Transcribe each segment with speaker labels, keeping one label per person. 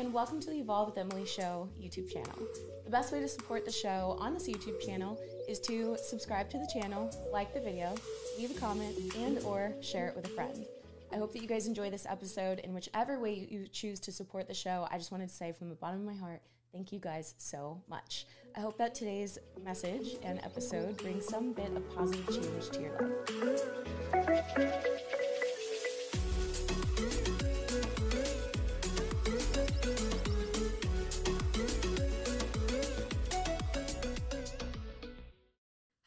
Speaker 1: and welcome to the Evolve with Emily Show YouTube channel. The best way to support the show on this YouTube channel is to subscribe to the channel, like the video, leave a comment, and or share it with a friend. I hope that you guys enjoy this episode in whichever way you choose to support the show. I just wanted to say from the bottom of my heart, thank you guys so much. I hope that today's message and episode brings some bit of positive change to your life.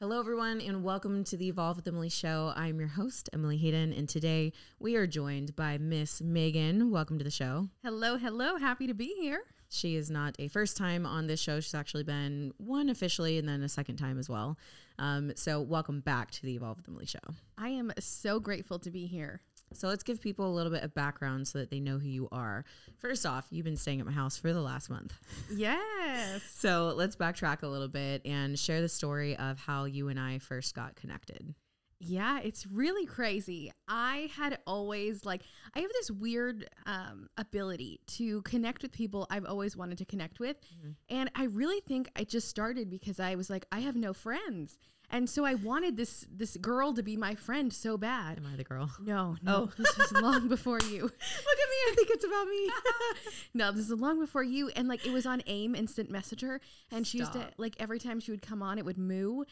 Speaker 1: Hello, everyone, and welcome to the Evolve with Emily show. I'm your host, Emily Hayden, and today we are joined by Miss Meagan. Welcome to the show.
Speaker 2: Hello, hello. Happy to be here.
Speaker 1: She is not a first time on this show. She's actually been one officially and then a second time as well. So welcome back to the Evolve with Emily show.
Speaker 2: I am so grateful to be here.
Speaker 1: So let's give people a little bit of background so that they know who you are. First off, you've been staying at my house for the last month.
Speaker 2: Yes.
Speaker 1: So let's backtrack a little bit and share the story of how you and I first got connected.
Speaker 2: Yeah, it's really crazy. I had always I have this weird ability to connect with people I've always wanted to connect with. Mm-hmm. And I really think I just started because I was like, I have no friends. And so I wanted this girl to be my friend so bad.
Speaker 1: Am I the girl?
Speaker 2: No. This is long before you.
Speaker 1: Look at me. I think it's about me.
Speaker 2: No, this is long before you. And it was on AIM Instant Messenger. And she used to, every time she would come on, it would moo.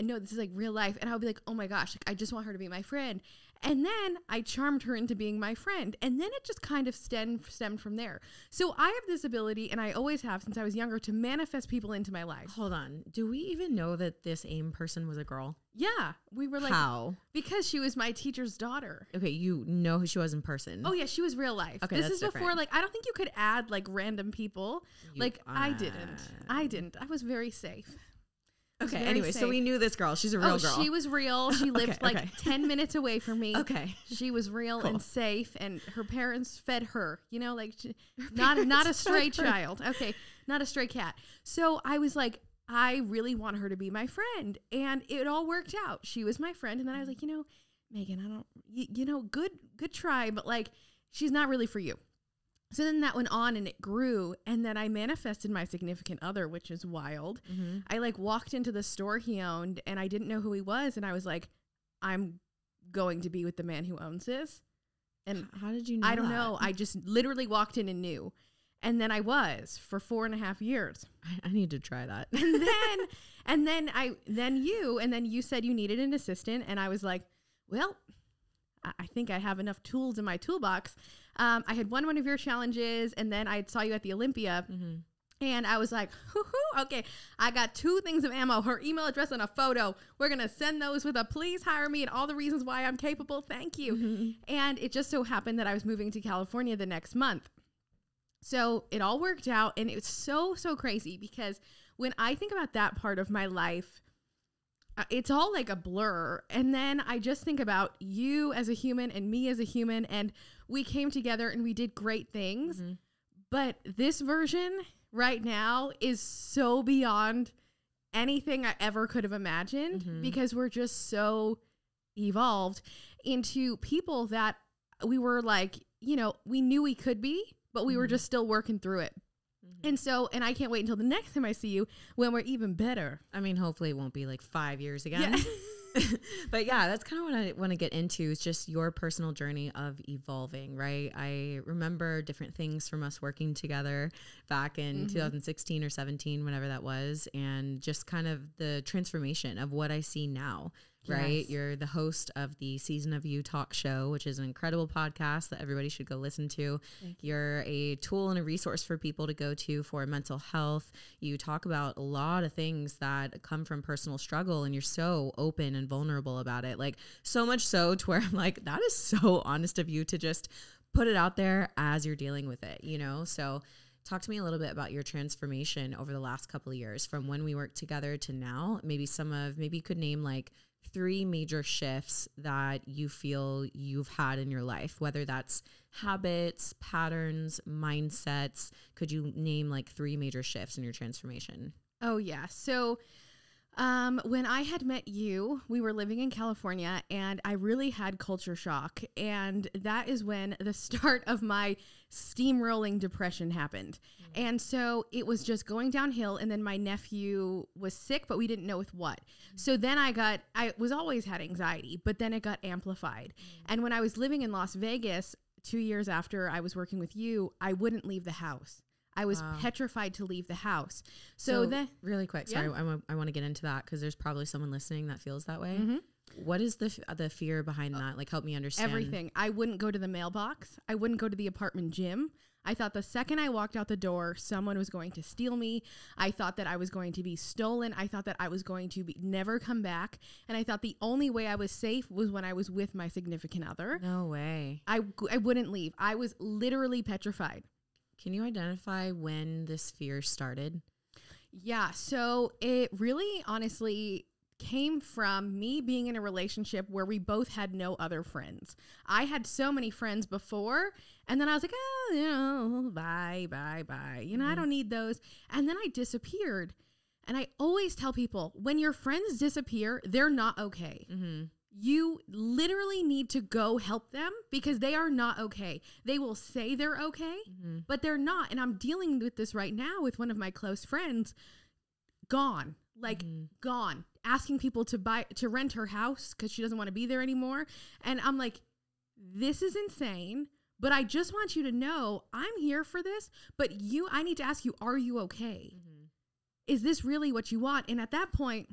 Speaker 2: No, this is real life. And I would be like, oh my gosh, I just want her to be my friend. And then I charmed her into being my friend. And then it just kind of stemmed from there. So I have this ability, and I always have since I was younger, to manifest people into my life.
Speaker 1: Hold on. Do we even know that this AIM person was a girl?
Speaker 2: Yeah. We were
Speaker 1: how?
Speaker 2: Because she was my teacher's daughter.
Speaker 1: Okay, you know who she was in person.
Speaker 2: Oh, yeah, she was real life.
Speaker 1: Okay,
Speaker 2: this is
Speaker 1: different.
Speaker 2: before, I don't think you could add, random people. I didn't. I was very safe.
Speaker 1: Okay, anyway, so we knew this girl. She's a real girl.
Speaker 2: She was real. She lived 10 minutes away from me.
Speaker 1: Okay.
Speaker 2: She was real and safe, and her parents fed her, not a stray child. Okay, not a stray cat. So I was like, I really want her to be my friend, and it all worked out. She was my friend, and then I was like, Meagan, good try, but she's not really for you. So then that went on and it grew, and then I manifested my significant other, which is wild. Mm-hmm. I walked into the store he owned, and I didn't know who he was, and I was like, I'm going to be with the man who owns this. And
Speaker 1: how did you know?
Speaker 2: I don't know. I just literally walked in and knew. And then I was for 4.5 years.
Speaker 1: I need to try that.
Speaker 2: and then you said you needed an assistant, and I was like, well, I think I have enough tools in my toolbox. I had won one of your challenges, and then I saw you at the Olympia, mm-hmm. and I was like, okay, I got 2 things of ammo, her email address and a photo. We're going to send those with a please hire me and all the reasons why I'm capable. Thank you. Mm-hmm. And it just so happened that I was moving to California the next month. So it all worked out, and it was so crazy because when I think about that part of my life, it's all like a blur. And then I just think about you as a human and me as a human, and we came together and we did great things. Mm-hmm. But this version right now is so beyond anything I ever could have imagined, mm-hmm. because we're just so evolved into people that we were we knew we could be, but we mm-hmm. were just still working through it. And I can't wait until the next time I see you when we're even better.
Speaker 1: I mean, hopefully it won't be 5 years again. Yeah. But yeah, that's kind of what I want to get into, is just your personal journey of evolving, right? I remember different things from us working together back in mm-hmm. 2016 or 17, whenever that was, and just kind of the transformation of what I see now. Right. Yes. You're the host of the season of You Talkshow, which is an incredible podcast that everybody should go listen to. You're a tool and a resource for people to go to for mental health. You talk about a lot of things that come from personal struggle, and you're so open and vulnerable about it. So much so to where I'm like, that is so honest of you to just put it out there as you're dealing with it, So talk to me a little bit about your transformation over the last couple of years from when we worked together to now. Maybe you could name 3 major shifts that you feel you've had in your life, whether that's habits, patterns, mindsets. Could you name 3 major shifts in your transformation?
Speaker 2: Oh, yeah. So When I had met you, we were living in California and I really had culture shock. And that is when the start of my steamrolling depression happened. And so it was just going downhill. And then my nephew was sick, but we didn't know with what. So then I was always had anxiety, but then it got amplified. And when I was living in Las Vegas, 2 years after I was working with you, I wouldn't leave the house. I was petrified to leave the house. So then,
Speaker 1: really quick, sorry, I want to get into that because there's probably someone listening that feels that way. What is the fear behind that? Like, help me understand.
Speaker 2: Everything. I wouldn't go to the mailbox. I wouldn't go to the apartment gym. I thought the second I walked out the door, someone was going to steal me. I thought that I was going to be stolen. I thought that I was going to never come back. And I thought the only way I was safe was when I was with my significant other.
Speaker 1: No way.
Speaker 2: I wouldn't leave. I was literally petrified.
Speaker 1: Can you identify when this fear started?
Speaker 2: Yeah. So it really honestly came from me being in a relationship where we both had no other friends. I had so many friends before, and then I was like, oh, bye. I don't need those. And then I disappeared. And I always tell people, when your friends disappear, they're not okay. You literally need to go help them because they are not okay. They will say they're okay, but they're not. And I'm dealing with this right now with one of my close friends, gone, gone, asking people to rent her house because she doesn't want to be there anymore. And I'm like, this is insane, but I just want you to know I'm here for this, but I need to ask you, are you okay? Is this really what you want? And at that point,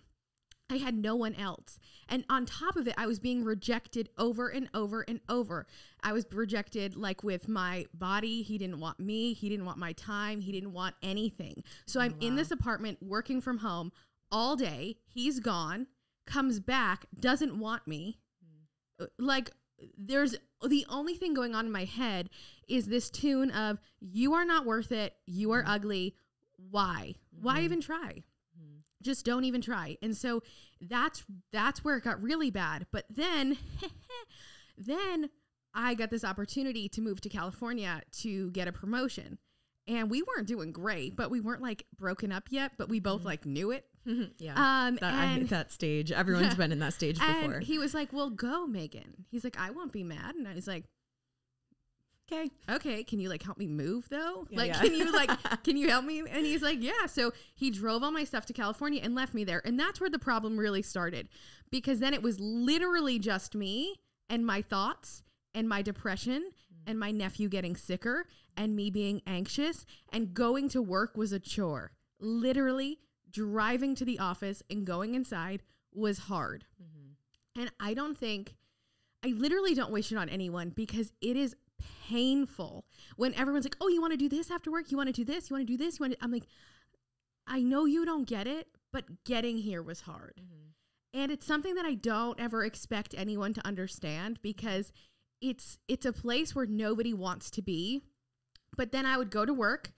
Speaker 2: I had no one else. And on top of it, I was being rejected over and over and over. I was rejected like with my body. He didn't want me. He didn't want my time. He didn't want anything. So I'm in this apartment working from home all day. He's gone, comes back, doesn't want me. Like there's the only thing going on in my head is this tune of you are not worth it. You are ugly. Why? Why even try? Just don't even try. And so that's where it got really bad. But then I got this opportunity to move to California to get a promotion. And we weren't doing great, but we weren't like broken up yet, but we both like knew it.
Speaker 1: I hit that stage. Everyone's been in that stage before.
Speaker 2: And he was like, well, go, Meagan. He's like, I won't be mad. And I was like, okay. Can you like help me move though? Can you help me? And he's like, yeah. So he drove all my stuff to California and left me there. And that's where the problem really started, because then it was literally just me and my thoughts and my depression and my nephew getting sicker and me being anxious, and going to work was a chore. Literally driving to the office and going inside was hard. And I literally don't wish it on anyone, because it is painful when everyone's like, oh, you want to do this after work? You want to do this? You want to do this? I'm like, I know you don't get it, but getting here was hard. And it's something that I don't ever expect anyone to understand, because it's a place where nobody wants to be. But then I would go to work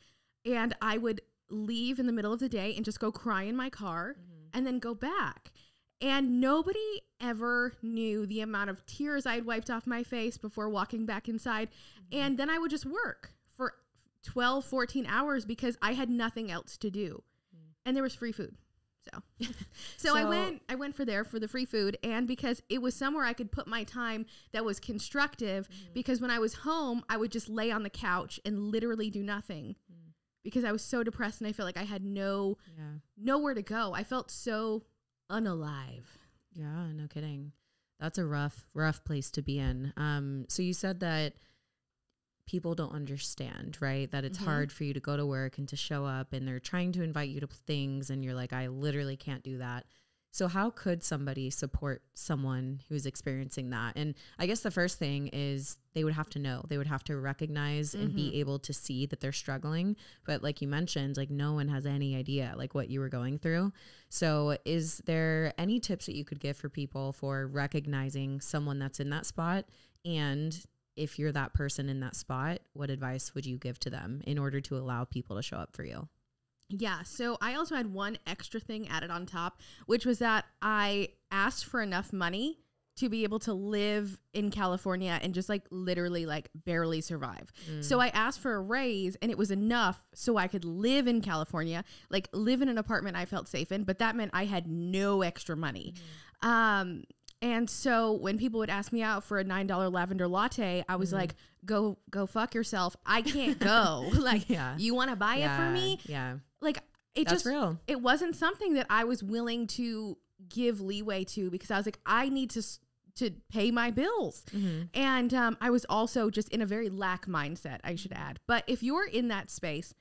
Speaker 2: and I would leave in the middle of the day and just go cry in my car and then go back. And nobody ever knew the amount of tears I'd wiped off my face before walking back inside. And then I would just work for 12, 14 hours because I had nothing else to do. And there was free food. So I went for the free food, and because it was somewhere I could put my time that was constructive, because when I was home, I would just lay on the couch and literally do nothing because I was so depressed and I felt like I had nowhere to go. I felt so unalive.
Speaker 1: Yeah, no kidding. That's a rough place to be in. So you said that people don't understand, right? That it's hard for you to go to work and to show up, and they're trying to invite you to things and you're like, I literally can't do that. So how could somebody support someone who's experiencing that? And I guess the first thing is they would have to know, they would have to recognize and be able to see that they're struggling. But like you mentioned, like no one has any idea like what you were going through. So is there any tips that you could give for people for recognizing someone that's in that spot? And if you're that person in that spot, what advice would you give to them in order to allow people to show up for you?
Speaker 2: Yeah. So I also had one extra thing added on top, which was that I asked for enough money to be able to live in California and just like literally like barely survive. So I asked for a raise and it was enough so I could live in California, like live in an apartment I felt safe in, but that meant I had no extra money. And so when people would ask me out for a $9 lavender latte, I was like, go fuck yourself. I can't go. Like, you want to buy it for me?
Speaker 1: Yeah.
Speaker 2: Like, it
Speaker 1: That's
Speaker 2: just,
Speaker 1: real.
Speaker 2: It wasn't something that I was willing to give leeway to because I was like, I need to pay my bills. And I was also just in a very lack mindset, I should add. But if you're in that space,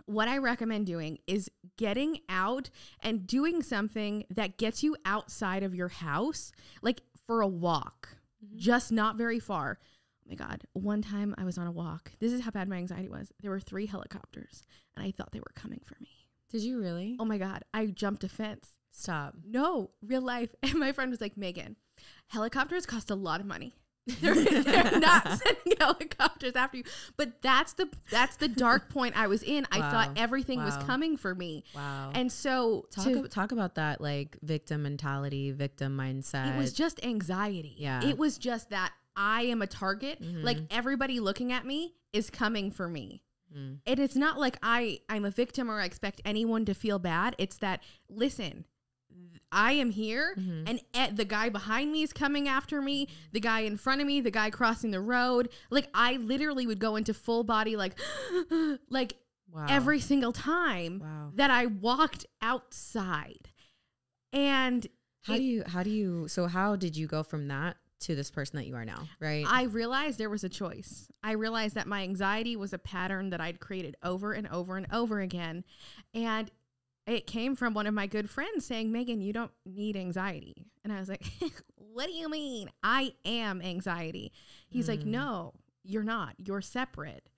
Speaker 2: what I recommend doing is getting out and doing something that gets you outside of your house, like for a walk, just not very far. Oh my God. One time I was on a walk. This is how bad my anxiety was. There were 3 helicopters and I thought they were coming for me.
Speaker 1: Did you really?
Speaker 2: Oh my God. I jumped a fence.
Speaker 1: Stop.
Speaker 2: No, real life. And my friend was like, Meagan, helicopters cost a lot of money. They're not sending helicopters after you. But that's the dark point I was in. I thought everything was coming for me.
Speaker 1: Wow.
Speaker 2: And so
Speaker 1: talk about that, like victim mentality, victim mindset.
Speaker 2: It was just anxiety.
Speaker 1: Yeah.
Speaker 2: It was just that I am a target. Like everybody looking at me is coming for me. And it's not like I'm a victim or I expect anyone to feel bad. It's that, listen, I am here and the guy behind me is coming after me, the guy in front of me, the guy crossing the road. Like I literally would go into full body, like every single time that I walked outside. And
Speaker 1: how did you go from that to this person that you are now, right?
Speaker 2: I realized there was a choice. I realized that my anxiety was a pattern that I'd created over and over and over again. And it came from one of my good friends saying, Meagan, you don't need anxiety. And I was like, what do you mean? I am anxiety. He's like, no, you're not. You're separate.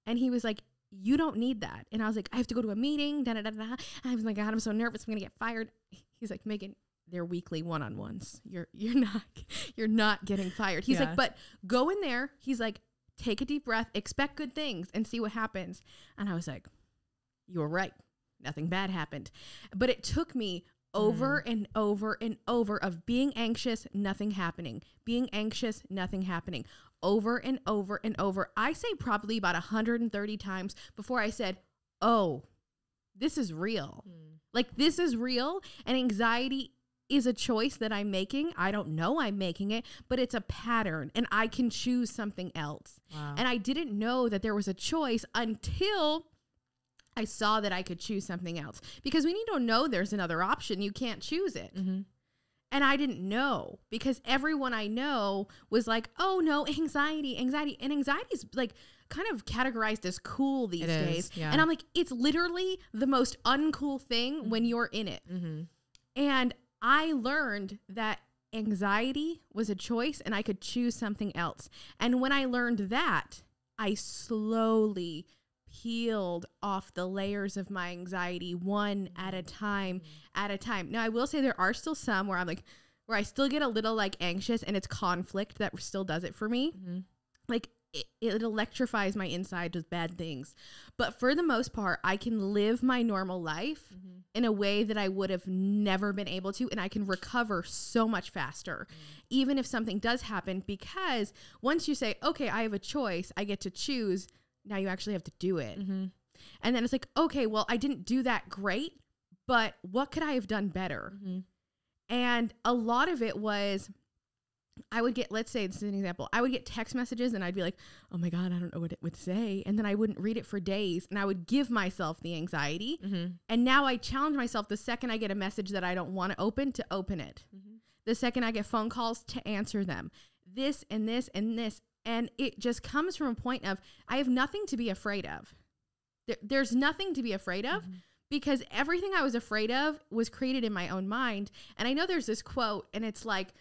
Speaker 2: And he was like, you don't need that. And I was like, I have to go to a meeting. Da, da, da, da. I was like, God, I'm so nervous. I'm going to get fired. He's like, Meagan, they're weekly one-on-ones. You're not getting fired. He's like, but go in there. He's like, take a deep breath, expect good things and see what happens. And I was like, you were right. Nothing bad happened. But it took me over and over and over of being anxious, nothing happening. Being anxious, nothing happening. Over and over and over. I say probably about 130 times before I said, oh, this is real. Like this is real. And anxiety is a choice that I'm making. I don't know I'm making it, but it's a pattern and I can choose something else. Wow. And I didn't know that there was a choice until I saw that I could choose something else, because when you don't know there's another option, you can't choose it. And I didn't know, because everyone I know was like, oh no, anxiety. And anxiety is like kind of categorized as cool these days. And I'm like, it's literally the most uncool thing when you're in it. And I learned that anxiety was a choice and I could choose something else. And when I learned that, I slowly peeled off the layers of my anxiety one at a time. Now, I will say there are still some where I'm like, where I still get a little like anxious, and it's conflict that still does it for me. Like it electrifies my inside with bad things. But for the most part, I can live my normal life in a way that I would have never been able to. And I can recover so much faster, even if something does happen, because once you say, okay, I have a choice, I get to choose. Now you actually have to do it. And then it's like, okay, well, I didn't do that great, but what could I have done better? And a lot of it was, I would get, let's say this is an example, I would get text messages and I'd be like, oh my God, I don't know what it would say. And then I wouldn't read it for days and I would give myself the anxiety. And now I challenge myself the second I get a message that I don't want to open it. The second I get phone calls, to answer them. This and this and this. And it just comes from a point of, I have nothing to be afraid of. There's nothing to be afraid of, because everything I was afraid of was created in my own mind. And I know there's this quote, and it's like,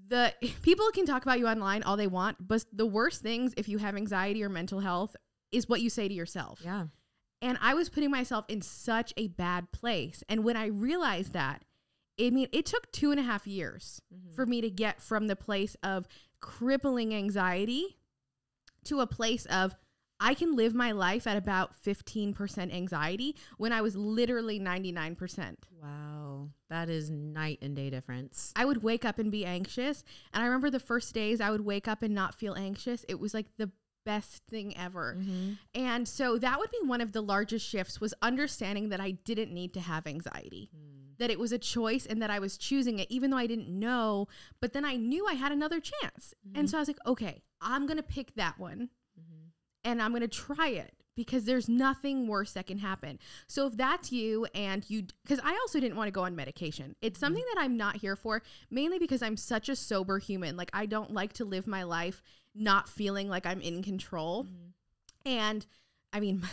Speaker 2: the people can talk about you online all they want, but the worst things if you have anxiety or mental health is what you say to yourself. Yeah. And I was putting myself in such a bad place. And when I realized that, it took 2.5 years for me to get from the place of crippling anxiety to a place of, I can live my life at about 15% anxiety when I was literally 99%.
Speaker 1: Wow. That is night and day difference.
Speaker 2: I would wake up and be anxious. And I remember the first days I would wake up and not feel anxious. It was like the best thing ever. And so that would be one of the largest shifts, was understanding that I didn't need to have anxiety, that it was a choice and that I was choosing it, even though I didn't know. But then I knew I had another chance. And so I was like, okay, I'm going to pick that one. And I'm going to try it, because there's nothing worse that can happen. So if that's you, and you, because I also didn't want to go on medication. It's something that I'm not here for, mainly because I'm such a sober human. Like, I don't like to live my life not feeling like I'm in control. And I mean,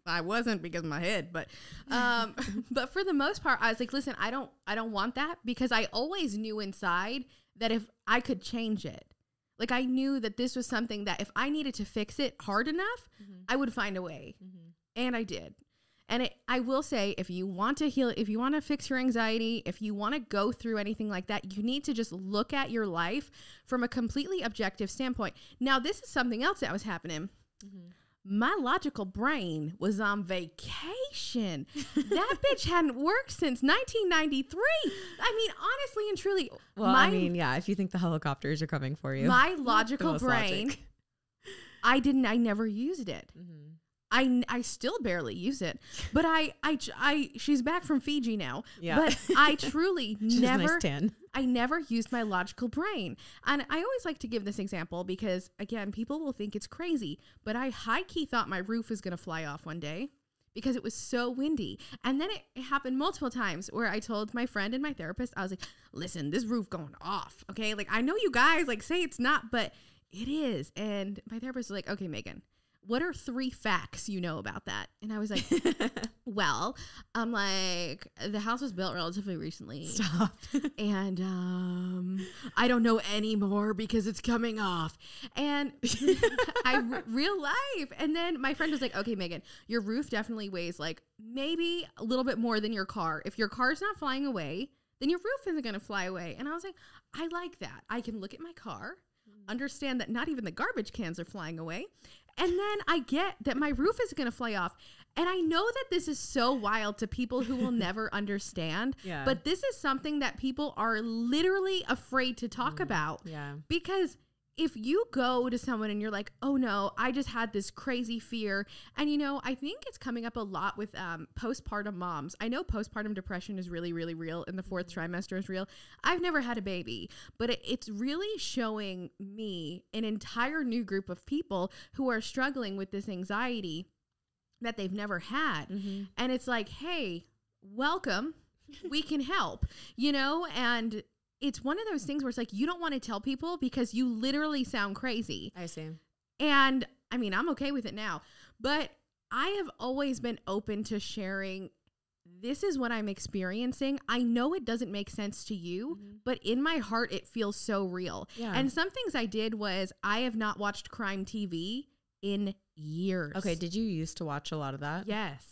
Speaker 2: I wasn't because of my head, but for the most part, I was like, listen, I don't want that, because I always knew inside that if I could change it, like, I knew that this was something that if I needed to fix it hard enough, I would find a way. And I did. And I will say, if you want to heal, if you want to fix your anxiety, if you want to go through anything like that, you need to just look at your life from a completely objective standpoint. Now, this is something else that was happening. My logical brain was on vacation. That bitch hadn't worked since 1993. I mean, honestly and truly.
Speaker 1: Well, I mean, yeah, if you think the helicopters are coming for you.
Speaker 2: My logical brain, I never used it. I still barely use it, but she's back from Fiji now, but I truly never, I never used my logical brain. And I always like to give this example because, again, people will think it's crazy, but I high-key thought my roof was going to fly off one day because it was so windy. And then it happened multiple times where I told my friend and my therapist, I was like, listen, this roof going off. Okay. Like, I know you guys like say it's not, but it is. And my therapist was like, okay, Meagan, what are 3 facts you know about that? And I was like, well, I'm like, the house was built relatively recently.
Speaker 1: Stop.
Speaker 2: And I don't know anymore because it's coming off. And real life. And then my friend was like, okay, Meagan, your roof definitely weighs like maybe a little bit more than your car. If your car's not flying away, then your roof isn't going to fly away. And I was like, I like that. I can look at my car, understand that not even the garbage cans are flying away. And then I get that my roof is going to fly off. And I know that this is so wild to people who will never understand. But this is something that people are literally afraid to talk about. Because if you go to someone and you're like, oh no, I just had this crazy fear. And you know, I think it's coming up a lot with postpartum moms. I know postpartum depression is really, really real, and the 4th trimester is real. I've never had a baby, but it's really showing me an entire new group of people who are struggling with this anxiety that they've never had. And it's like, hey, welcome. We can help, you know? And it's one of those things where it's like, you don't want to tell people because you literally sound crazy.
Speaker 1: I see.
Speaker 2: And I mean, I'm okay with it now, but I have always been open to sharing. This is what I'm experiencing. I know it doesn't make sense to you, but in my heart, it feels so real. And some things I did was I have not watched crime TV in years.
Speaker 1: Okay. Did you used to watch a lot of that?
Speaker 2: Yes.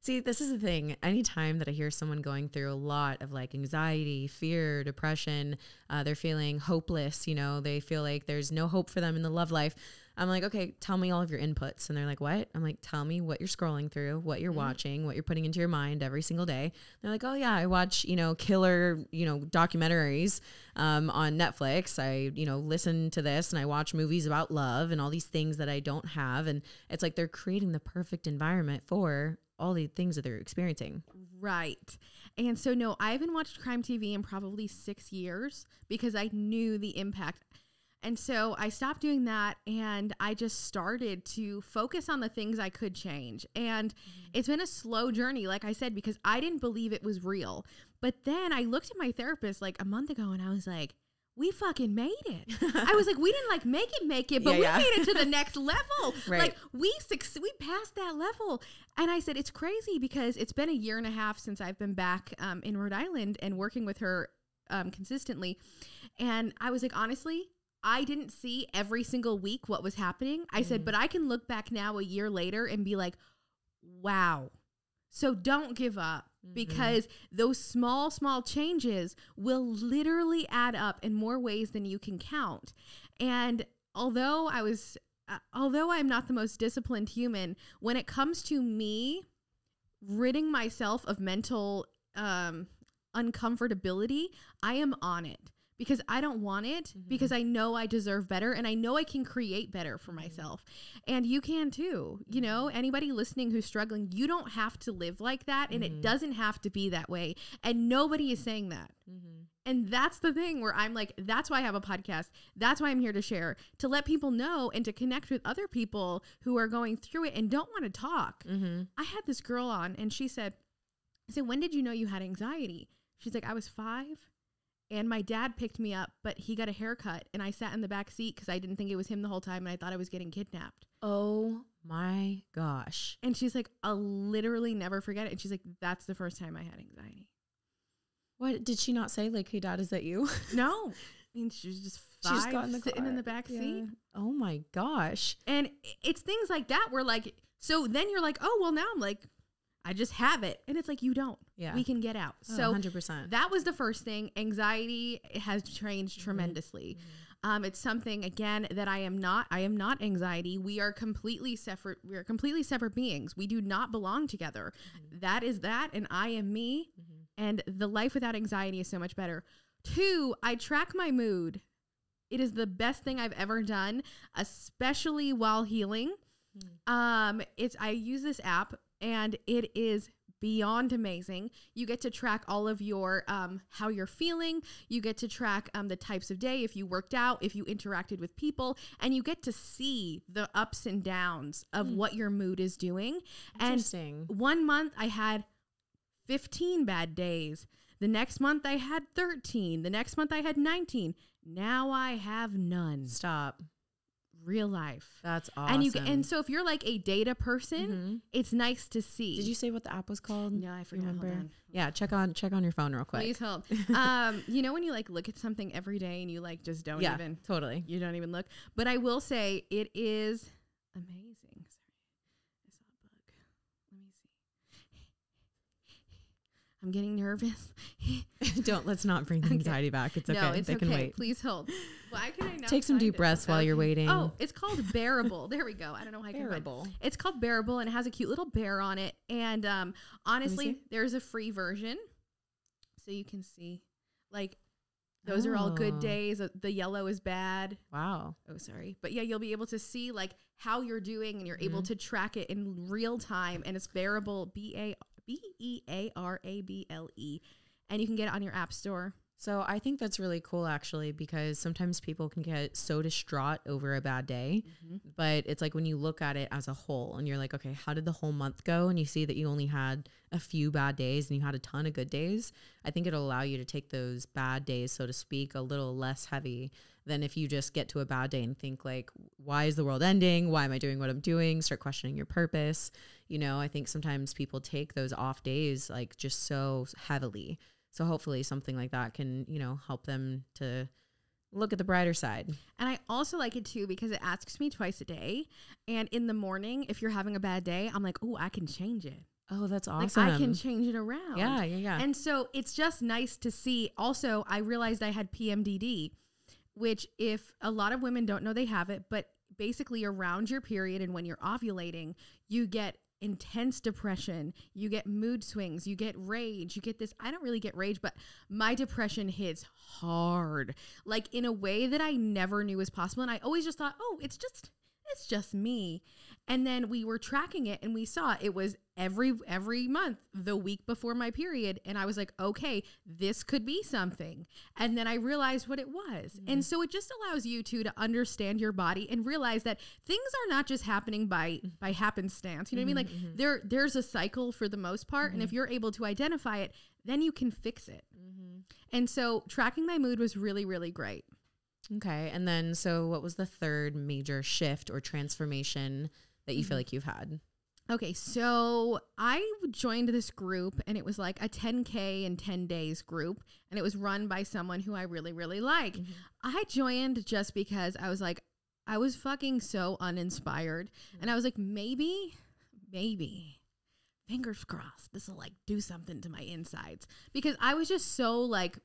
Speaker 1: See, this is the thing. Anytime that I hear someone going through a lot of like anxiety, fear, depression, they're feeling hopeless, you know, they feel like there's no hope for them in the love life. I'm like, okay, tell me all of your inputs. And they're like, what? I'm like, tell me what you're scrolling through, what you're watching, what you're putting into your mind every single day. They're like, oh yeah, I watch, you know, killer, you know, documentaries on Netflix. I, you know, listen to this and I watch movies about love and all these things that I don't have. And it's like they're creating the perfect environment for all the things that they're experiencing.
Speaker 2: Right. And so, no, I haven't watched crime TV in probably 6 years because I knew the impact. And so I stopped doing that and I just started to focus on the things I could change. And it's been a slow journey, like I said, because I didn't believe it was real. But then I looked at my therapist like a month ago and I was like, we fucking made it. I was like, we didn't like make it, but we made it to the next level. Like we passed that level. And I said, it's crazy because it's been 1.5 years since I've been back in Rhode Island and working with her consistently. And I was like, honestly, I didn't see every single week what was happening. I said, but I can look back now 1 year later and be like, wow. So don't give up. Because those small changes will literally add up in more ways than you can count. And although I was although I'm not the most disciplined human, when it comes to me ridding myself of mental uncomfortability, I am on it. Because I don't want it, because I know I deserve better, and I know I can create better for myself. And you can too. You know, anybody listening who's struggling, you don't have to live like that, and it doesn't have to be that way. And nobody is saying that. And that's the thing where I'm like, that's why I have a podcast. That's why I'm here to share, to let people know and to connect with other people who are going through it and don't want to talk. I had this girl on, and she said, I said, when did you know you had anxiety? She's like, I was 5. And my dad picked me up, but he got a haircut, and I sat in the back seat because I didn't think it was him the whole time, and I thought I was getting kidnapped.
Speaker 1: Oh my gosh.
Speaker 2: And she's like, I'll literally never forget it. And she's like, that's the first time I had anxiety.
Speaker 1: What did she not say? Like, hey, Dad, is that you?
Speaker 2: No. I mean, she was just 5 sitting in the back seat.
Speaker 1: Oh my gosh.
Speaker 2: And it's things like that where like, so then you're like, oh, well, now I'm like, I just have it. And it's like, you don't. Yeah. We can get out.
Speaker 1: Oh,
Speaker 2: so
Speaker 1: 100%.
Speaker 2: That was the first thing. Anxiety has changed tremendously. It's something, again, that I am not anxiety. We are completely separate. We are completely separate beings. We do not belong together. That is that. And I am me. And the life without anxiety is so much better. 2, I track my mood. It is the best thing I've ever done, especially while healing. I use this app, and it is beyond amazing. You get to track all of your how you're feeling. You get to track the types of day, if you worked out, if you interacted with people, and you get to see the ups and downs of what your mood is doing.
Speaker 1: Interesting.
Speaker 2: And 1 month I had 15 bad days. The next month I had 13. The next month I had 19. Now I have none.
Speaker 1: Stop.
Speaker 2: Real life.
Speaker 1: That's awesome.
Speaker 2: And so if you're like a data person, it's nice to see.
Speaker 1: Did you say what the app was called?
Speaker 2: No, I forgot.
Speaker 1: Remember?
Speaker 2: Hold on.
Speaker 1: Yeah, check on your phone real quick.
Speaker 2: Please hold. You know when you like look at something every day and you like just don't even
Speaker 1: totally.
Speaker 2: You don't even look. But I will say it is amazing. I'm getting nervous.
Speaker 1: Let's not bring the anxiety back. It's okay.
Speaker 2: No, it's
Speaker 1: they
Speaker 2: okay.
Speaker 1: can wait.
Speaker 2: Please hold. Why can I not
Speaker 1: take some deep breaths while you're waiting?
Speaker 2: Oh, it's called Bearable. There we go. I don't know how I can
Speaker 1: Bearable.
Speaker 2: It's called Bearable, and it has a cute little bear on it. And honestly, there's a free version, so you can see like those are all good days. The yellow is bad.
Speaker 1: Wow.
Speaker 2: Oh, sorry. But yeah, you'll be able to see like how you're doing, and you're able to track it in real time. And it's Bearable, Bearable, and you can get it on your app store.
Speaker 1: So I think that's really cool, actually, because sometimes people can get so distraught over a bad day, but it's like when you look at it as a whole and you're like, okay, how did the whole month go? And you see that you only had a few bad days and you had a ton of good days. I think it'll allow you to take those bad days, so to speak, a little less heavy than if you just get to a bad day and think like, why is the world ending? Why am I doing what I'm doing? Start questioning your purpose. You know, I think sometimes people take those off days like just so heavily. So hopefully something like that can, you know, help them to look at the brighter side.
Speaker 2: And I also like it too because it asks me twice a day. And in the morning, if you're having a bad day, I'm like, oh, I can change it.
Speaker 1: Oh, that's awesome.
Speaker 2: Like I can change it around.
Speaker 1: Yeah.
Speaker 2: And so it's just nice to see. Also, I realized I had Pmdd, which if a lot of women don't know they have it, but basically around your period and when you're ovulating, you get intense depression, you get mood swings, you get rage, you get this. I don't really get rage, but my depression hits hard, like in a way that I never knew was possible. And I always just thought, oh, it's just me. And then we were tracking it and we saw it was every month, the week before my period. And I was like, okay, this could be something. And then I realized what it was. And so it just allows you to understand your body and realize that things are not just happening by happenstance. You know what I mean? Like there's a cycle for the most part. And if you're able to identify it, then you can fix it. And so tracking my mood was really, really great.
Speaker 1: Okay. And then, so what was the third major shift or transformation that you feel like you've had?
Speaker 2: Okay. So I joined this group and it was like a 10K in 10 days group. And it was run by someone who I really, really like. I joined just because I was like, I was fucking so uninspired. And I was like, maybe, fingers crossed, this will like do something to my insides. Because I was just so like,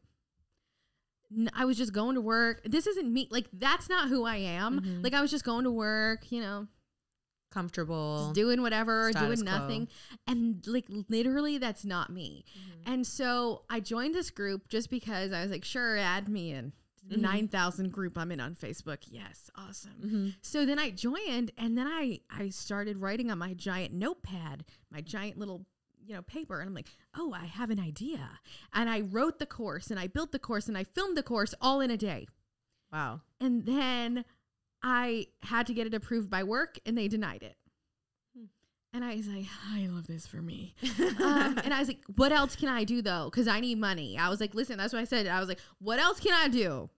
Speaker 2: I was just going to work. This isn't me. Like, that's not who I am. Like, I was just going to work, you know,
Speaker 1: comfortable,
Speaker 2: doing whatever,
Speaker 1: doing
Speaker 2: nothing. And like, literally, that's not me. And so I joined this group just because I was like, sure, add me in. 9,000 group I'm in on Facebook. Yes. Awesome. So then I joined, and then I started writing on my giant notepad, my giant little, you know, paper. And I'm like, oh, I have an idea. And I wrote the course, and I built the course, and I filmed the course all in a day.
Speaker 1: Wow.
Speaker 2: And then I had to get it approved by work, and they denied it. And I was like, I love this for me. And I was like, what else can I do though? Because I need money. I was like, listen, that's what I said. I was like, what else can I do?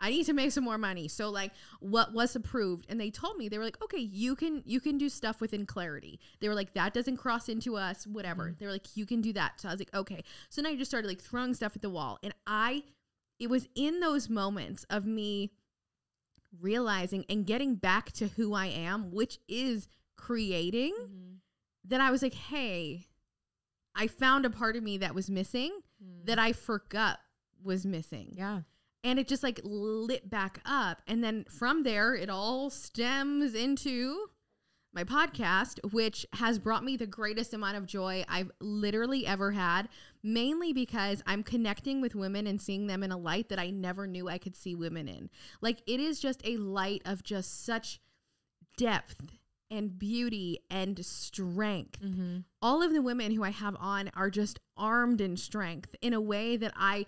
Speaker 2: I need to make some more money. So like, what was approved? And they told me, they were like, okay, you can do stuff within Clarity. They were like, that doesn't cross into us, whatever. They were like, you can do that. So I was like, okay. So then I just started like throwing stuff at the wall. And it was in those moments of me realizing and getting back to who I am, which is creating, that I was like, hey, I found a part of me that was missing that I forgot was missing.
Speaker 1: Yeah.
Speaker 2: And it just like lit back up. And then from there, it all stems into my podcast, which has brought me the greatest amount of joy I've literally ever had, mainly because I'm connecting with women and seeing them in a light that I never knew I could see women in. Like, it is just a light of just such depth and beauty and strength. All of the women who I have on are just armed in strength in a way that I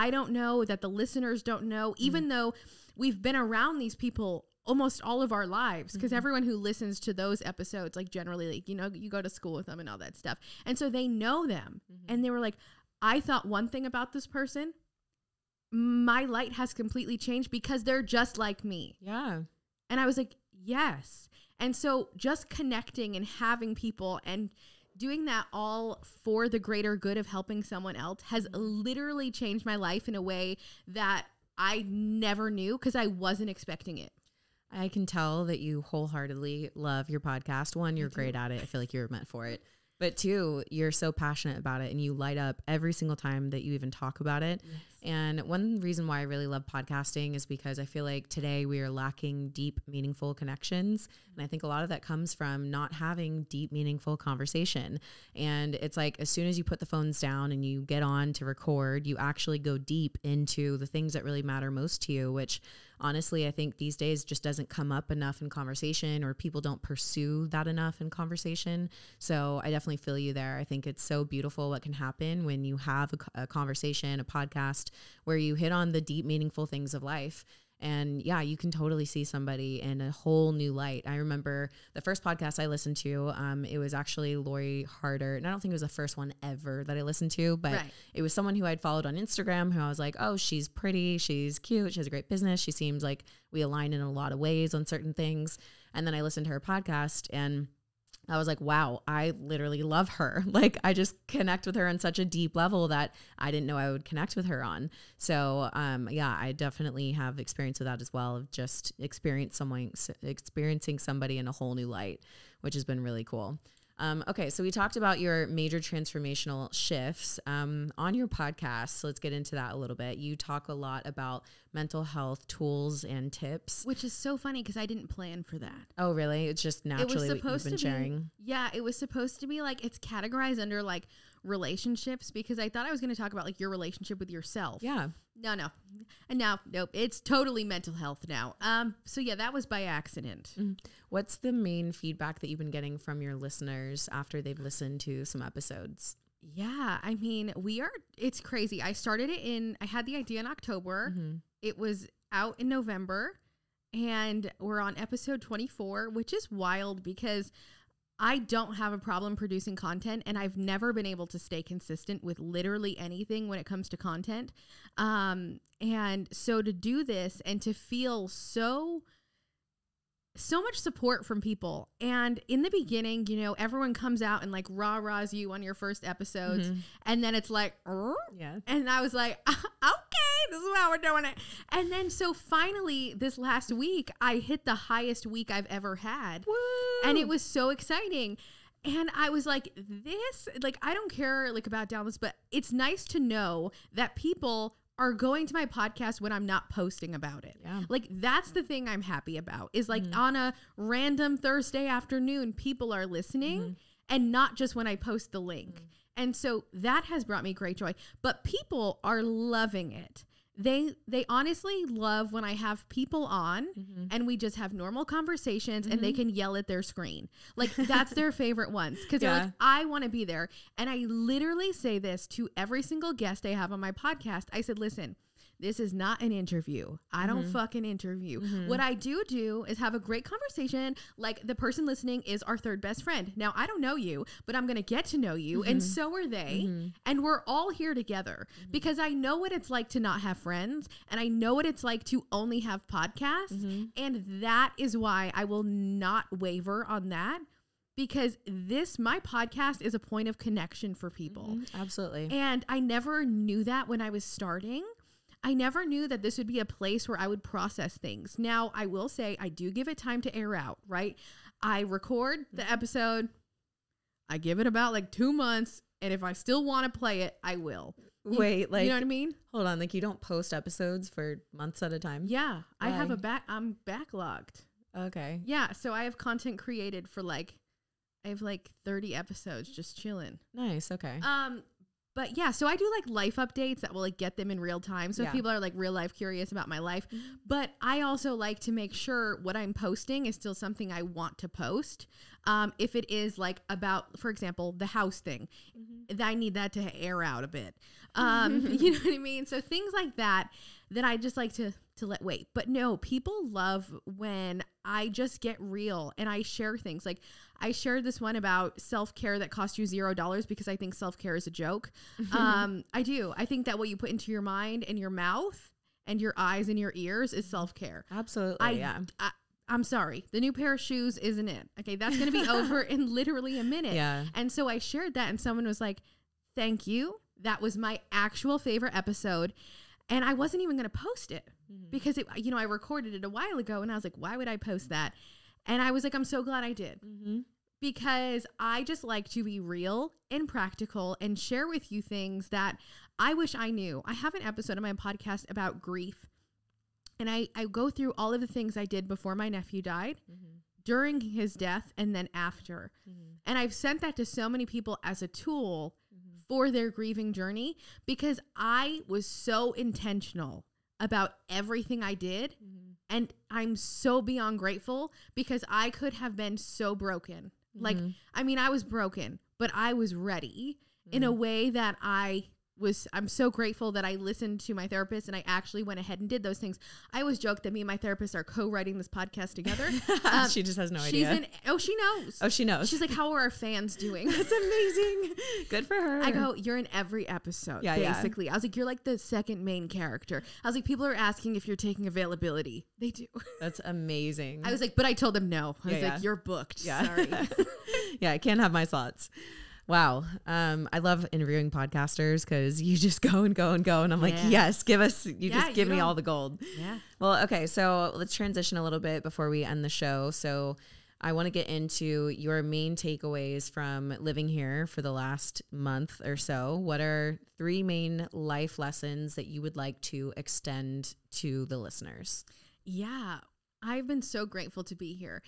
Speaker 2: don't know, that the listeners don't know, even though we've been around these people almost all of our lives, because everyone who listens to those episodes, like, generally, like, you know, you go to school with them and all that stuff. And so they know them. And they were like, I thought one thing about this person. My light has completely changed because they're just like me.
Speaker 1: Yeah.
Speaker 2: And I was like, yes. And so just connecting and having people and doing that all for the greater good of helping someone else has literally changed my life in a way that I never knew, because I wasn't expecting it.
Speaker 1: I can tell that you wholeheartedly love your podcast. One, you're great at it. I feel like you're meant for it. But two, you're so passionate about it, and you light up every single time that you even talk about it. Yes. And one reason why I really love podcasting is because I feel like today we are lacking deep, meaningful connections. And I think a lot of that comes from not having deep, meaningful conversation. And it's like, as soon as you put the phones down and you get on to record, you actually go deep into the things that really matter most to you, which honestly, I think these days just doesn't come up enough in conversation, or people don't pursue that enough in conversation. So I definitely feel you there. I think it's so beautiful what can happen when you have a conversation, a podcast, where you hit on the deep, meaningful things of life. And yeah, you can totally see somebody in a whole new light. I remember the first podcast I listened to, it was actually Lori Harder. And I don't think it was the first one ever that I listened to, but it was someone who I'd followed on Instagram who I was like, oh, she's pretty, she's cute, she has a great business. She seems like we align in a lot of ways on certain things. And then I listened to her podcast, and I was like, wow, I literally love her. Like, I just connect with her on such a deep level that I didn't know I would connect with her on. So, yeah, I definitely have experience with that as well, of just experiencing somebody in a whole new light, which has been really cool. Okay, so we talked about your major transformational shifts on your podcast. So let's get into that a little bit. You talk a lot about mental health tools and tips.
Speaker 2: Which is so funny because I didn't plan for that.
Speaker 1: Oh, really? It's just naturally what you've been sharing?
Speaker 2: Yeah, it was supposed to be like, it's categorized under like relationships, because I thought I was going to talk about like your relationship with yourself.
Speaker 1: Yeah.
Speaker 2: No. And now, nope, it's totally mental health now. So yeah, that was by accident.
Speaker 1: What's the main feedback that you've been getting from your listeners after they've listened to some episodes?
Speaker 2: Yeah, I mean, it's crazy. I had the idea in October. It was out in November, and we're on episode 24, which is wild because I don't have a problem producing content, and I've never been able to stay consistent with literally anything when it comes to content. And so to do this and to feel so much support from people. And in the beginning, you know, everyone comes out and like rah-rahs you on your first episodes. And then it's like,
Speaker 1: yeah.
Speaker 2: And I was like, okay, this is how we're doing it. And then so finally this last week, I hit the highest week I've ever had.
Speaker 1: Woo!
Speaker 2: And it was so exciting. And I was like, I don't care like about downloads, but it's nice to know that people are going to my podcast when I'm not posting about it.
Speaker 1: Yeah.
Speaker 2: Like that's the thing I'm happy about is like on a random Thursday afternoon, people are listening and not just when I post the link. And so that has brought me great joy, but people are loving it. They honestly love when I have people on and we just have normal conversations and they can yell at their screen. Like that's their favorite ones. Cause they're like, I want to be there. And I literally say this to every single guest I have on my podcast. I said, listen, this is not an interview. I don't fucking interview. What I do is have a great conversation. Like the person listening is our third best friend. Now, I don't know you, but I'm going to get to know you. And so are they. And we're all here together because I know what it's like to not have friends. And I know what it's like to only have podcasts. And that is why I will not waver on that. Because my podcast is a point of connection for people.
Speaker 1: Absolutely.
Speaker 2: And I never knew that when I was starting. I never knew that this would be a place where I would process things. Now, I will say I do give it time to air out, right? I record the episode. I give it about like 2 months. And if I still want to play it, I will.
Speaker 1: Wait, like,
Speaker 2: you know what I mean?
Speaker 1: Hold on. Like you don't post episodes for months at a time?
Speaker 2: Yeah.
Speaker 1: Why?
Speaker 2: I have I'm backlogged.
Speaker 1: Okay.
Speaker 2: Yeah. So I have content created for I have 30 episodes just chilling.
Speaker 1: Nice. Okay.
Speaker 2: But yeah, so I do life updates that will get them in real time. So if people are real life curious about my life, but I also like to make sure what I'm posting is still something I want to post. If it is about, for example, the house thing, I need that to air out a bit. You know what I mean? So things like that I just like to let wait. But no, people love when I just get real and I share things. Like I shared this one about self-care that cost you $0 because I think self-care is a joke. I do. I think that what you put into your mind and your mouth and your eyes and your ears is self-care.
Speaker 1: Absolutely.
Speaker 2: I'm sorry. The new pair of shoes isn't it. Okay. That's going to be over in literally a minute. Yeah. And so I shared that and someone was like, thank you. That was my actual favorite episode. And I wasn't even going to post it because I recorded it a while ago and I was like, why would I post that? And I was like, I'm so glad I did because I just like to be real and practical and share with you things that I wish I knew. I have an episode of my podcast about grief and I go through all of the things I did before my nephew died, during his death, and then after. And I've sent that to so many people as a tool for their grieving journey because I was so intentional about everything I did. And I'm so beyond grateful because I could have been so broken. I was broken, but I was ready in a way that I'm so grateful that I listened to my therapist and I actually went ahead and did those things. I always joke that me and my therapist are co-writing this podcast together.
Speaker 1: She just has no idea.
Speaker 2: She knows.
Speaker 1: Oh, she knows.
Speaker 2: She's like, how are our fans doing?
Speaker 1: That's amazing. Good for her.
Speaker 2: I go, you're in every episode, basically. I was like, you're like the second main character. I was like, people are asking if you're taking availability. They do.
Speaker 1: That's amazing.
Speaker 2: I was like, but I told them no. I was like, you're booked. Yeah. Sorry.
Speaker 1: I can't have my slots. Wow. I love interviewing podcasters because you just go and go and go. And I'm like, yes, give me all the gold. Yeah. Well, okay. So let's transition a little bit before we end the show. So I want to get into your main takeaways from living here for the last month or so. What are 3 main life lessons that you would like to extend to the listeners?
Speaker 2: Yeah. I've been so grateful to be here.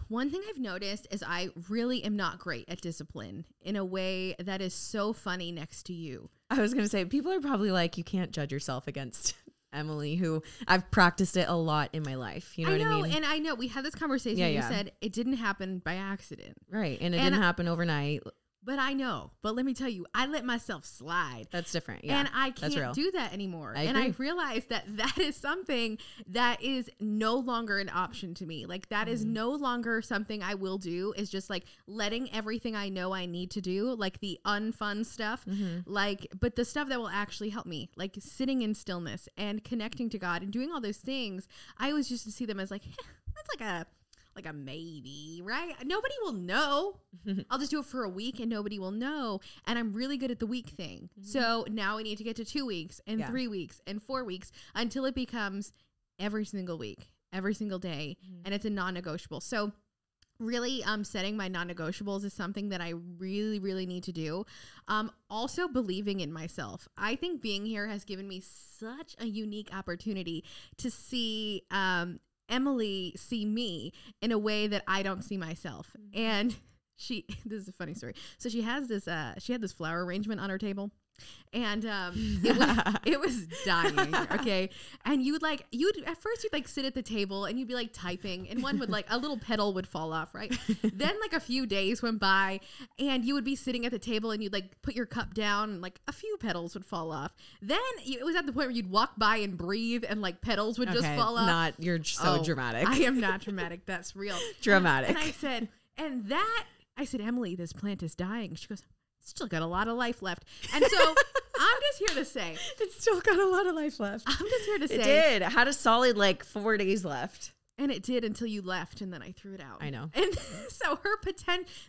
Speaker 2: One thing I've noticed is I really am not great at discipline in a way that is so funny next to you.
Speaker 1: I was going to say, people are probably like, you can't judge yourself against Emily, who I've practiced it a lot in my life. You know what I mean?
Speaker 2: And I know we had this conversation. You said it didn't happen by accident.
Speaker 1: Right. And it didn't happen overnight.
Speaker 2: But I know. But let me tell you, I let myself slide.
Speaker 1: That's different. Yeah.
Speaker 2: And I can't do that anymore.
Speaker 1: And
Speaker 2: I realized that is something that is no longer an option to me. That is no longer something I will do, is just letting everything I know I need to do, the unfun stuff, but the stuff that will actually help me, sitting in stillness and connecting to God and doing all those things. I always used to see them as that's like a maybe, right? Nobody will know. I'll just do it for a week and nobody will know. And I'm really good at the week thing. So now we need to get to 2 weeks and 3 weeks and 4 weeks until it becomes every single week, every single day. And it's a non-negotiable. So really setting my non-negotiables is something that I really, really need to do. Also believing in myself. I think being here has given me such a unique opportunity to see Emily see me in a way that I don't see myself. And this is a funny story. So she had this flower arrangement on her table. And it was dying, okay? And you'd at first you'd like sit at the table and you'd be like typing, and one would like a little petal would fall off, right? Then like a few days went by and you would be sitting at the table and you'd like put your cup down and like a few petals would fall off. Then it was at the point where you'd walk by and breathe and like petals would just fall off.
Speaker 1: You're so dramatic. I
Speaker 2: am not dramatic. That's real.
Speaker 1: Dramatic.
Speaker 2: And I said, Emily, this plant is dying. She goes, still got a lot of life left. And so I'm just here to say
Speaker 1: it's still got a lot of life left.
Speaker 2: I'm just here to say
Speaker 1: it did. It had a solid like 4 days left.
Speaker 2: And it did until you left, and then I threw it out.
Speaker 1: I know.
Speaker 2: And so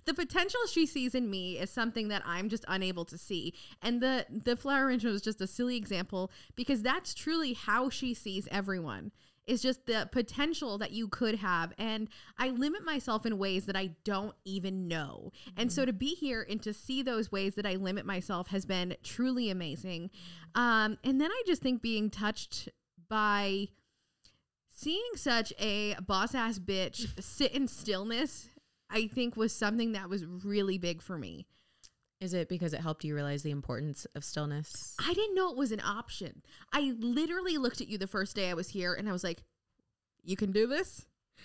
Speaker 2: the potential she sees in me is something that I'm just unable to see. And the flower arrangement was just a silly example, because that's truly how she sees everyone. Is just the potential that you could have. And I limit myself in ways that I don't even know. Mm-hmm. And so to be here and to see those ways that I limit myself has been truly amazing. And then I just think being touched by seeing such a boss ass bitch sit in stillness, I think was something that was really big for me.
Speaker 1: Is it because it helped you realize the importance of stillness?
Speaker 2: I didn't know it was an option. I literally looked at you the first day I was here and I was like, you can do this?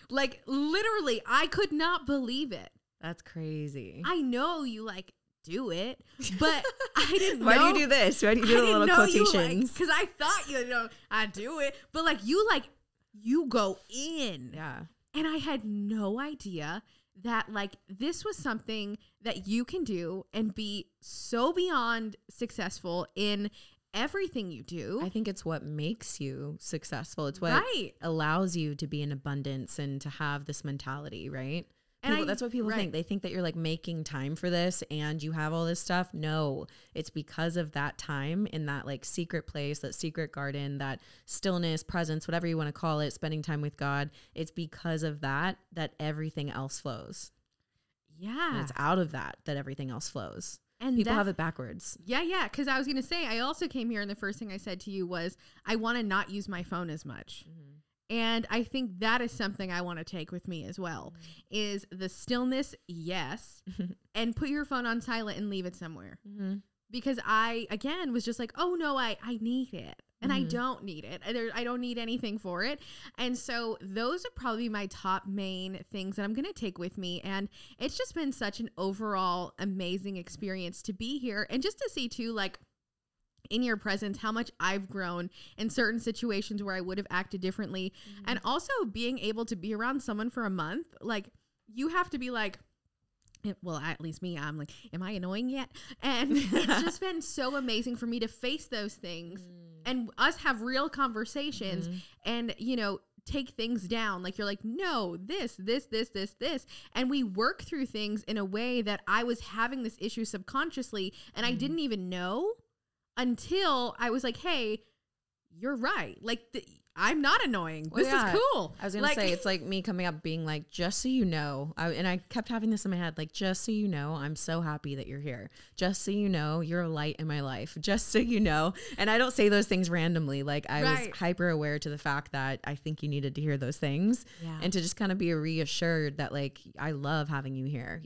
Speaker 2: Like, literally, I could not believe it.
Speaker 1: That's crazy.
Speaker 2: I know you like do it, but I didn't know.
Speaker 1: Why do you do this? Why do you do the little quotations?
Speaker 2: Because I thought, I do it. But like, you go in.
Speaker 1: Yeah.
Speaker 2: And I had no idea that like this was something that you can do and be so beyond successful in everything you do.
Speaker 1: I think it's what makes you successful. It's what allows you to be in abundance and to have this mentality, right? And that's what people think. They think that you're like making time for this and you have all this stuff. No, it's because of that time in that like secret place, that secret garden, that stillness, presence, whatever you want to call it, spending time with God. It's because of that everything else flows.
Speaker 2: Yeah.
Speaker 1: And it's out of that everything else flows.
Speaker 2: And
Speaker 1: people have it backwards.
Speaker 2: Yeah. Because I was going to say, I also came here and the first thing I said to you was, I want to not use my phone as much. Mm-hmm. And I think that is something I want to take with me as well, is the stillness, yes, and put your phone on silent and leave it somewhere. Mm-hmm. Because I, again, was just like, oh, no, I need it. And I don't need it. I don't need anything for it. And so those are probably my top main things that I'm going to take with me. And it's just been such an overall amazing experience to be here. And just to see, too, like, in your presence, how much I've grown in certain situations where I would have acted differently. Mm-hmm. And also being able to be around someone for a month, like you have to be like, well, at least me, I'm like, am I annoying yet? And it's just been so amazing for me to face those things and us have real conversations and, take things down. Like you're like, no, this. And we work through things in a way that I was having this issue subconsciously and I didn't even know. Until I was like, hey, you're right. Like, I'm not annoying. This is cool.
Speaker 1: I was going to say, it's like me coming up being like, just so you know, and I kept having this in my head, like, just so you know, I'm so happy that you're here. Just so you know, you're a light in my life. Just so you know. And I don't say those things randomly. Like, I was hyper aware to the fact that I think you needed to hear those things. Yeah. And to just kind of be reassured that, like, I love having you here,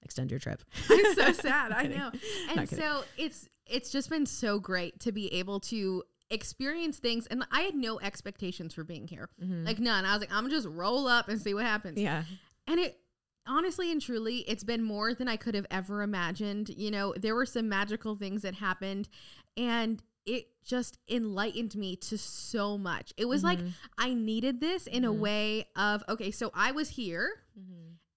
Speaker 1: Extend your trip.
Speaker 2: I'm so sad. I know. And so it's just been so great to be able to experience things. And I had no expectations for being here. Mm-hmm. Like none. I was like, I'm gonna just roll up and see what happens.
Speaker 1: Yeah.
Speaker 2: And it honestly and truly, it's been more than I could have ever imagined. There were some magical things that happened and it just enlightened me to so much. It was like I needed this in a way of, okay, so I was here.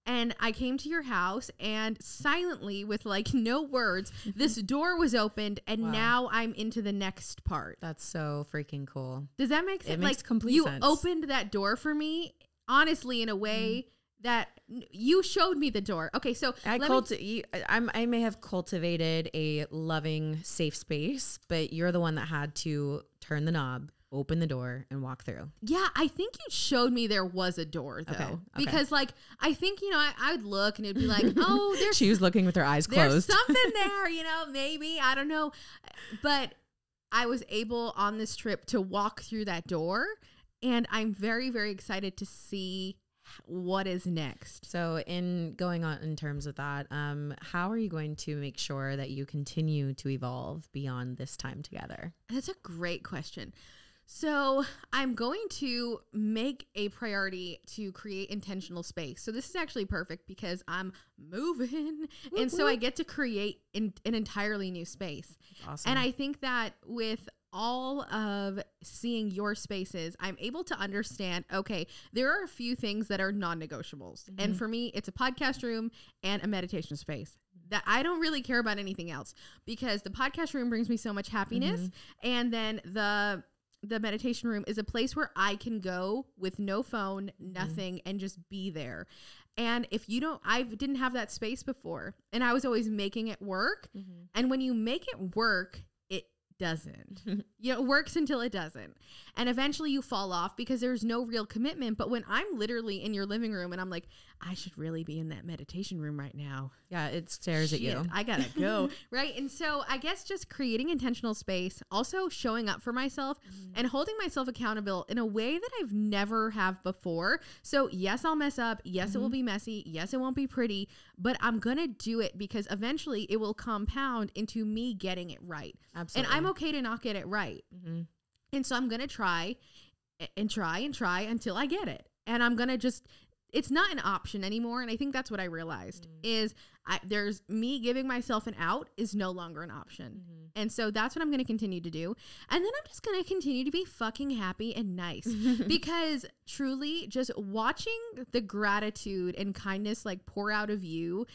Speaker 2: And I came to your house and silently with like no words, this door was opened and now I'm into the next part.
Speaker 1: That's so freaking cool.
Speaker 2: Does that make sense?
Speaker 1: It makes complete sense.
Speaker 2: You opened that door for me, honestly, in a way that you showed me the door. Okay, so
Speaker 1: I may have cultivated a loving, safe space, but you're the one that had to turn the knob, open the door and walk through.
Speaker 2: Yeah, I think you showed me there was a door though.
Speaker 1: Okay.
Speaker 2: Because like, I think, you know, I would look and it'd be like, oh, there's
Speaker 1: She was looking with her eyes
Speaker 2: there's
Speaker 1: closed.
Speaker 2: something there, you know, maybe, I don't know. But I was able on this trip to walk through that door, and I'm very, very excited to see what is next.
Speaker 1: So in going on in terms of that, how are you going to make sure that you continue to evolve beyond this time together?
Speaker 2: That's a great question. So I'm going to make a priority to create intentional space. So this is actually perfect because I'm moving. And so I get to create an entirely new space.
Speaker 1: That's awesome.
Speaker 2: And I think that with all of seeing your spaces, I'm able to understand, okay, there are a few things that are non-negotiables.
Speaker 1: Mm-hmm.
Speaker 2: And for me, it's a podcast room and a meditation space. That I don't really care about anything else, because the podcast room brings me so much happiness. Mm-hmm. And then the meditation room is a place where I can go with no phone, nothing, and just be there. And if you don't, I didn't have that space before, and I was always making it work. Mm-hmm. And when you make it work, it doesn't. You know, it works until it doesn't. And eventually you fall off because there's no real commitment. But when I'm literally in your living room and I'm like, I should really be in that meditation room right now.
Speaker 1: Yeah, it stares at you.
Speaker 2: I gotta go. Right. And so I guess just creating intentional space, also showing up for myself and holding myself accountable in a way that I've never have before. So yes, I'll mess up. Yes, it will be messy. Yes, it won't be pretty, but I'm gonna do it because eventually it will compound into me getting it right.
Speaker 1: Absolutely.
Speaker 2: And I'm okay to not get it right. Mm-hmm. And so I'm gonna try and try and try until I get it. And I'm gonna just, it's not an option anymore. And I think that's what I realized is there's me giving myself an out is no longer an option. And so that's what I'm going to continue to do. And then I'm just going to continue to be fucking happy and nice because truly just watching the gratitude and kindness like pour out of you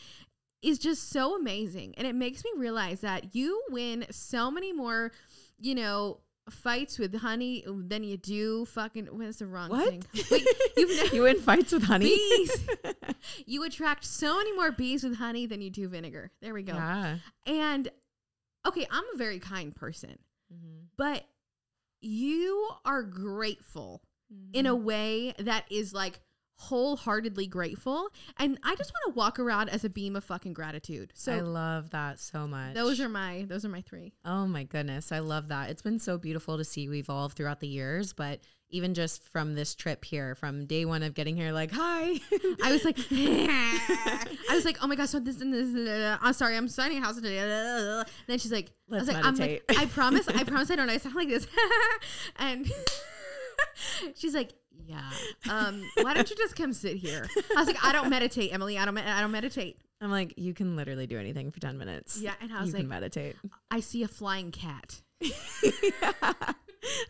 Speaker 2: is just so amazing. And it makes me realize that you win so many more, you know, fights with honey than you do fucking, what's the wrong thing? Wait,
Speaker 1: you win fights with honey?
Speaker 2: Bees. You attract so many more bees with honey than you do vinegar. There we go. Yeah. And okay, I'm a very kind person, but you are grateful in a way that is like wholeheartedly grateful, and I just want to walk around as a beam of fucking gratitude. So
Speaker 1: I love that so much.
Speaker 2: Those are my three.
Speaker 1: Oh my goodness, I love that. It's been so beautiful to see you evolve throughout the years, but even just from this trip here, from day one of getting here, like, hi.
Speaker 2: I was like, oh my gosh, so this and this. I'm sorry, I'm signing a house today. And then she's like,
Speaker 1: let's meditate.
Speaker 2: I'm like, I promise I don't. I sound like this. And she's like, yeah. Why don't you just come sit here? I was like, I don't meditate, Emily. I don't meditate.
Speaker 1: I'm like, you can literally do anything for 10 minutes.
Speaker 2: Yeah, and I was
Speaker 1: you can meditate.
Speaker 2: I see a flying cat.
Speaker 1: Yeah.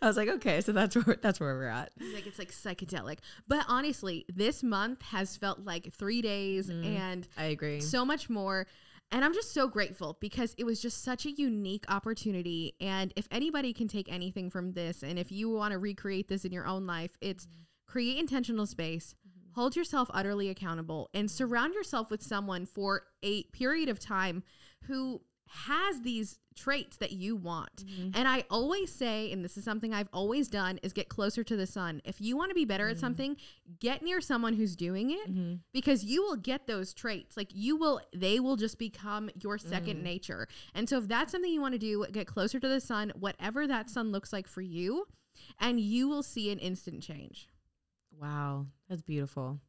Speaker 1: I was like, okay, so that's where we're at.
Speaker 2: Like, it's like psychedelic. But honestly, this month has felt like 3 days, and
Speaker 1: I agree.
Speaker 2: So much more. And I'm just so grateful because it was just such a unique opportunity. And if anybody can take anything from this, and if you want to recreate this in your own life, it's create intentional space, hold yourself utterly accountable, and surround yourself with someone for a period of time who has these traits that you want. And I always say, and this is something I've always done, is get closer to the sun. If you want to be better at something, get near someone who's doing it, because you will get those traits. Like they will just become your second nature. And so if that's something you want to do, get closer to the sun, whatever that sun looks like for you, and you will see an instant change.
Speaker 1: Wow, that's beautiful.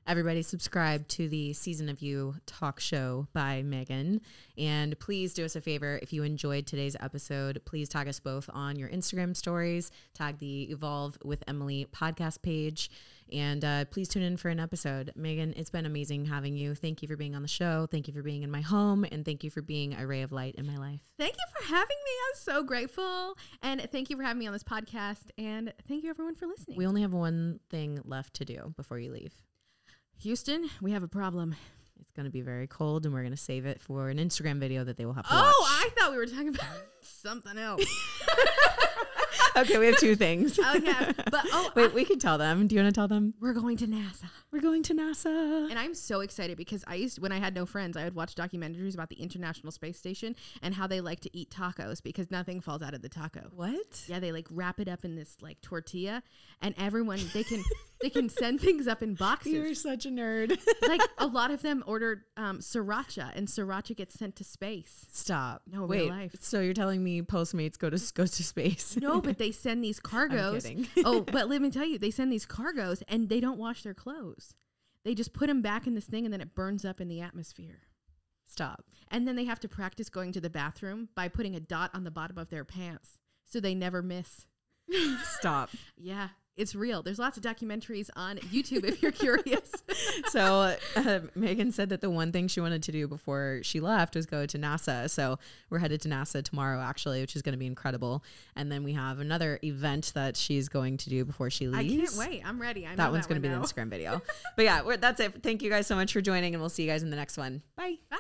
Speaker 1: Everybody subscribe to the Season of You Talk Show by Meagan. And please do us a favor. If you enjoyed today's episode, please tag us both on your Instagram stories, tag the Evolve with Emily podcast page, and please tune in for an episode. Meagan, it's been amazing having you. Thank you for being on the show. Thank you for being in my home. And thank you for being a ray of light in my life.
Speaker 2: Thank you for having me. I'm so grateful. And thank you for having me on this podcast. And thank you everyone for listening.
Speaker 1: We only have one thing left to do before you leave.
Speaker 2: Houston, we have a problem.
Speaker 1: It's going to be very cold, and we're going to save it for an Instagram video that they will have to watch.
Speaker 2: Oh, I thought we were talking about something else.
Speaker 1: Okay, we have two things.
Speaker 2: Oh yeah, but
Speaker 1: wait, we can tell them. Do you want to tell them?
Speaker 2: We're going to NASA.
Speaker 1: We're going to NASA.
Speaker 2: And I'm so excited because when I had no friends, I would watch documentaries about the International Space Station and how they like to eat tacos because nothing falls out of the taco.
Speaker 1: What?
Speaker 2: Yeah, they like wrap it up in this like tortilla, and everyone they can send things up in boxes.
Speaker 1: You're such a nerd.
Speaker 2: Like a lot of them ordered sriracha, and sriracha gets sent to space.
Speaker 1: Stop.
Speaker 2: No,
Speaker 1: wait.
Speaker 2: real life.
Speaker 1: So you're telling me Postmates goes to space?
Speaker 2: No, but they send these cargos.
Speaker 1: I'm kidding.
Speaker 2: Oh, but let me tell you, they send these cargos and they don't wash their clothes. They just put them back in this thing and then it burns up in the atmosphere.
Speaker 1: Stop.
Speaker 2: And then they have to practice going to the bathroom by putting a dot on the bottom of their pants so they never miss.
Speaker 1: Stop.
Speaker 2: Yeah, it's real. There's lots of documentaries on YouTube if you're curious.
Speaker 1: So Meagan said that the one thing she wanted to do before she left was go to NASA. So we're headed to NASA tomorrow, actually, which is going to be incredible. And then we have another event that she's going to do before she leaves.
Speaker 2: I can't wait. I'm ready.
Speaker 1: That one's going to be the Instagram video. But yeah, that's it. Thank you guys so much for joining, and we'll see you guys in the next one. Bye.
Speaker 2: Bye.